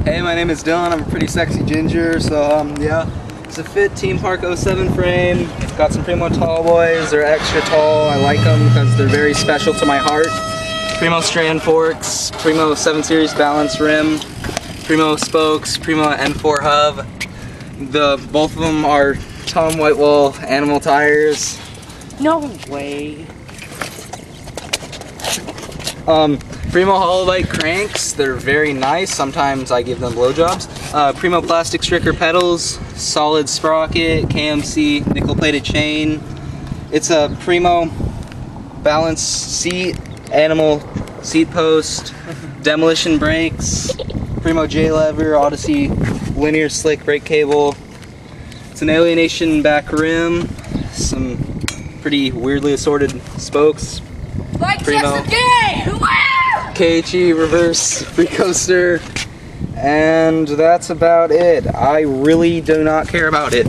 Hey, my name is Dylan. I'm a pretty sexy ginger, so yeah. It's a Fit Team Park 07 frame. Got some Primo tall boys. They're extra tall. I like them because they're very special to my heart. Primo strand forks, Primo 7 Series balance rim, Primo spokes, Primo N4 hub. Both of them are Tom Whitewall animal tires. No way. Primo Hololite cranks, they're very nice. Sometimes I give them blowjobs. Primo plastic stricker pedals, solid sprocket, KMC, nickel plated chain. It's a Primo balance seat, animal seat post, demolition brakes, Primo J lever, Odyssey linear slick brake cable. It's an Alienation back rim, some pretty weirdly assorted spokes. Like Primo KHE reverse free coaster, and that's about it. I really do not care about it.